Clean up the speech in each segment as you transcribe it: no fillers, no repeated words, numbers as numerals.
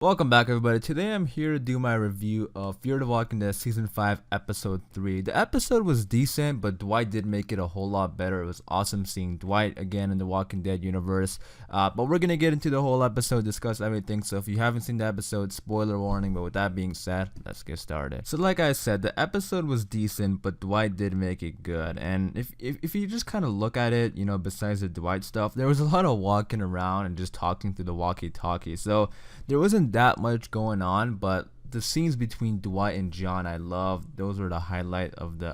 Welcome back, everybody. Today I'm here to do my review of Fear the Walking Dead Season 5, Episode 3. The episode was decent, but Dwight did make it a whole lot better. It was awesome seeing Dwight again in the Walking Dead universe. But we're going to get into the whole episode, discuss everything. So if you haven't seen the episode, spoiler warning. But with that being said, let's get started. So like I said, the episode was decent, but Dwight did make it good. And if you just kind of look at it, besides the Dwight stuff, there was a lot of walking around and just talking through the walkie-talkie. So there wasn't that much going on, but the scenes between Dwight and John I loved. Those were the highlight of the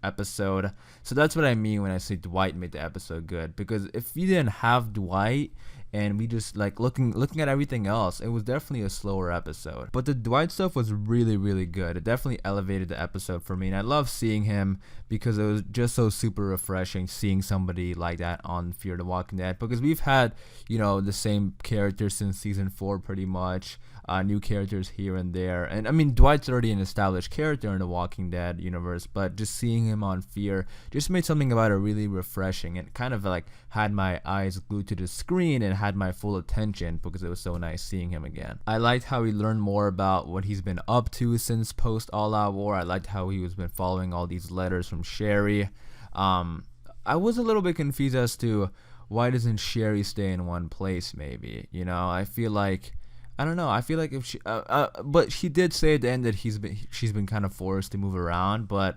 episode. So that's what I mean when I say Dwight made the episode good, because if you didn't have Dwight and we just like looking at everything else, it was definitely a slower episode. But the Dwight stuff was really good. It definitely elevated the episode for me, and I love seeing him because it was just so super refreshing seeing somebody like that on Fear the Walking Dead, because we've had the same characters since season 4 pretty much. New characters here and there, and I mean Dwight's already an established character in the Walking Dead universe, but just seeing him on Fear just made something about it really refreshing, and kind of like had my eyes glued to the screen and had my full attention because it was so nice seeing him again. I liked how we learned more about what he's been up to since post All Out War. I liked how he was been following all these letters from Sherry. I was a little bit confused as to why doesn't Sherry stay in one place. Maybe I feel like, I don't know. I feel like if she, but she did say at the end that she's been kind of forced to move around. But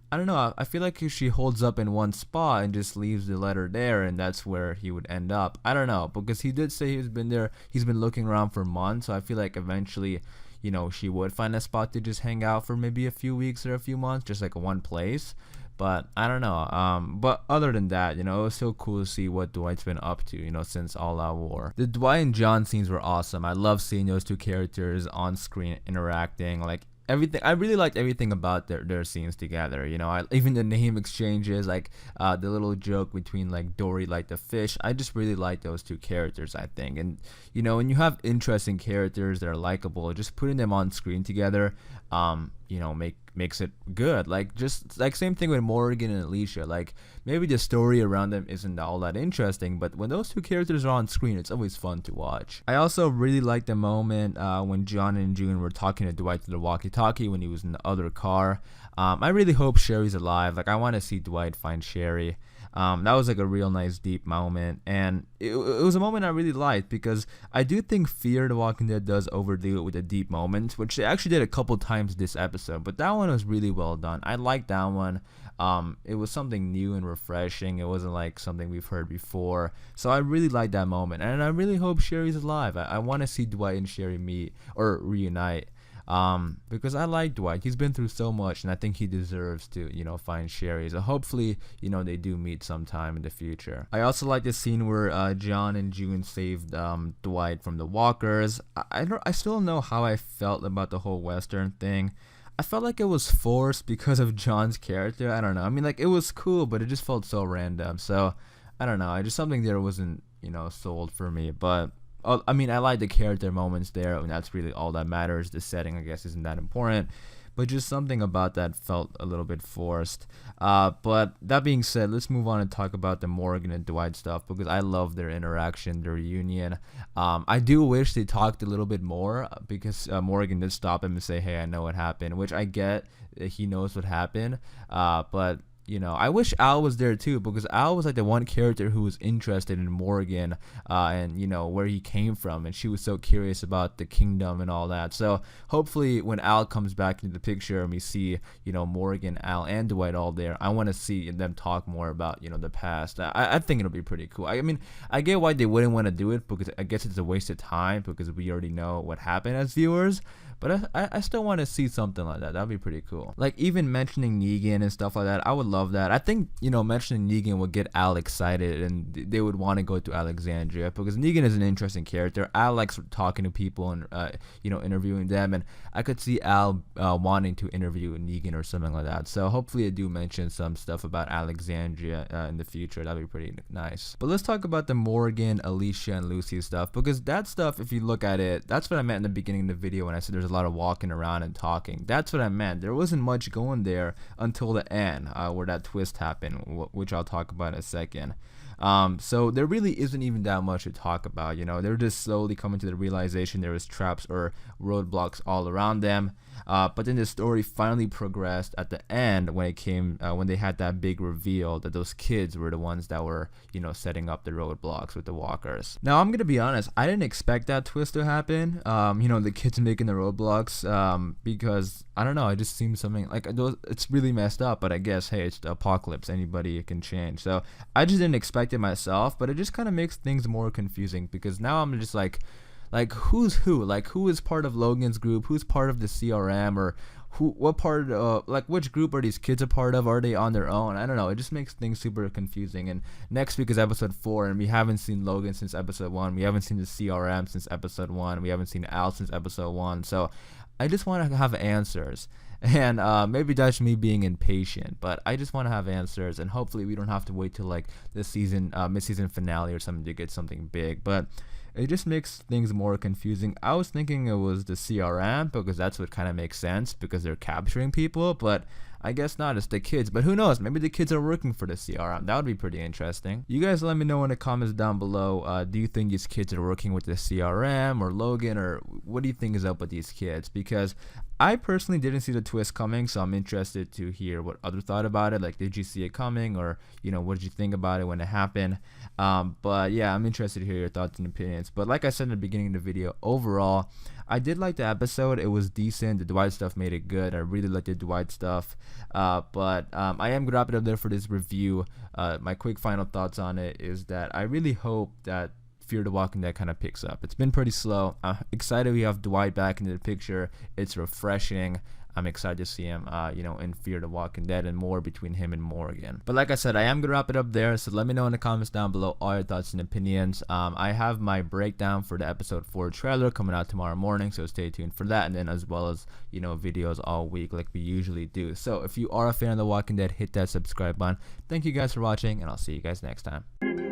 I don't know. I feel like if she holds up in one spot and just leaves the letter there, and that's where he would end up. I don't know, because he did say he's been there. He's been looking around for months. So I feel like eventually, she would find a spot to just hang out for maybe a few weeks or a few months, just like one place. But I don't know. But other than that, it was so cool to see what Dwight's been up to, since All Out War. The Dwight and John scenes were awesome. I love seeing those two characters on screen interacting. Like everything, I really liked everything about their scenes together. Even the name exchanges, like the little joke between like Dory like the fish. I just really like those two characters, I think. And when you have interesting characters that are likable, just putting them on screen together, makes it good. Like just like same thing with Morgan and Alicia. Like maybe the story around them isn't all that interesting, but when those two characters are on screen, it's always fun to watch. I also really liked the moment when John and June were talking to Dwight through the walkie-talkie when he was in the other car. I really hope Sherry's alive. Like I want to see Dwight find Sherry. That was like a real nice deep moment, and it was a moment I really liked, because I do think Fear the Walking Dead does overdo it with the deep moments, which they actually did a couple times this episode, but that one was really well done. I liked that one. It was something new and refreshing. It wasn't like something we've heard before, so I really liked that moment, and I really hope Sherry's alive. I want to see Dwight and Sherry meet or reunite. Because I like Dwight. He's been through so much, and I think he deserves to, find Sherry. So hopefully, they do meet sometime in the future. I also like the scene where John and June saved Dwight from the walkers. I still don't know how I felt about the whole Western thing. I felt like it was forced because of John's character. I don't know. I mean, like, it was cool, but it just felt so random. So, I don't know. Just something there wasn't, sold for me. But I mean, I like the character moments there, and that's really all that matters. The setting, I guess, isn't that important, but just something about that felt a little bit forced. But that being said, let's move on and talk about the Morgan and Dwight stuff, because I love their interaction, their reunion. I do wish they talked a little bit more, because Morgan did stop him and say, "Hey, I know what happened," which I get. He knows what happened, but I wish Al was there too, because Al was like the one character who was interested in Morgan, and where he came from, and she was so curious about the kingdom and all that. So hopefully when Al comes back into the picture and we see Morgan, Al, and Dwight all there, I want to see them talk more about the past. I think it'll be pretty cool. I mean, I get why they wouldn't want to do it, because I guess it's a waste of time, because we already know what happened as viewers. But I still want to see something like that. That'd be pretty cool. Like even mentioning Negan and stuff like that, I would love that. I think mentioning Negan would get Al excited, and they would want to go to Alexandria, because Negan is an interesting character. Al likes talking to people and interviewing them, and I could see Al wanting to interview Negan or something like that. So hopefully I do mention some stuff about Alexandria in the future. That'd be pretty nice. But let's talk about the Morgan, Alicia, and Lucy stuff, because that stuff, if you look at it, that's what I meant in the beginning of the video when I said there's a lot of walking around and talking. That's what I meant. There wasn't much going there until the end, where that twist happened, which I'll talk about in a second. So there really isn't even that much to talk about. You know, they're just slowly coming to the realization there was traps or roadblocks all around them. But then the story finally progressed at the end when it came when they had that big reveal that those kids were the ones that were, you know, setting up the roadblocks with the walkers. Now I'm gonna be honest, I didn't expect that twist to happen. You know, the kids making the roadblocks, because I don't know, it just seems something like it's really messed up. But I guess, hey, it's the apocalypse, anybody can change. So I just didn't expect it myself, but it just kind of makes things more confusing because now I'm just like who's who, like who is part of Logan's group, who's part of the CRM, or what part like which group are these kids a part of, are they on their own? I don't know, it just makes things super confusing. And next week is episode 4 and we haven't seen Logan since episode 1, we haven't seen the CRM since episode 1, we haven't seen Al since episode 1. So I just want to have answers. And maybe that's me being impatient, but I just want to have answers, and hopefully we don't have to wait till like the season mid-season finale or something to get something big. But it just makes things more confusing. I was thinking it was the CRM because that's what kind of makes sense because they're capturing people, but I guess not, it's the kids. But who knows, maybe the kids are working for the CRM. That would be pretty interesting. You guys let me know in the comments down below. Do you think these kids are working with the CRM or Logan, or what do you think is up with these kids? Because I personally didn't see the twist coming, so I'm interested to hear what others thought about it. Like, did you see it coming, or, you know, what did you think about it when it happened? But yeah, I'm interested to hear your thoughts and opinions. But like I said in the beginning of the video, overall, I did like the episode. It was decent. The Dwight stuff made it good. I really liked the Dwight stuff. But I am gonna wrap it up there for this review. My quick final thoughts on it is that I really hope that Fear the Walking Dead kind of picks up. It's been pretty slow. I'm excited we have Dwight back into the picture. It's refreshing. I'm excited to see him, you know, in Fear the Walking Dead and more between him and Morgan. But like I said, I am gonna wrap it up there. So let me know in the comments down below all your thoughts and opinions. I have my breakdown for the episode 4 trailer coming out tomorrow morning, so stay tuned for that. And then as well as, you know, videos all week like we usually do. So if you are a fan of The Walking Dead, hit that subscribe button. Thank you guys for watching, and I'll see you guys next time.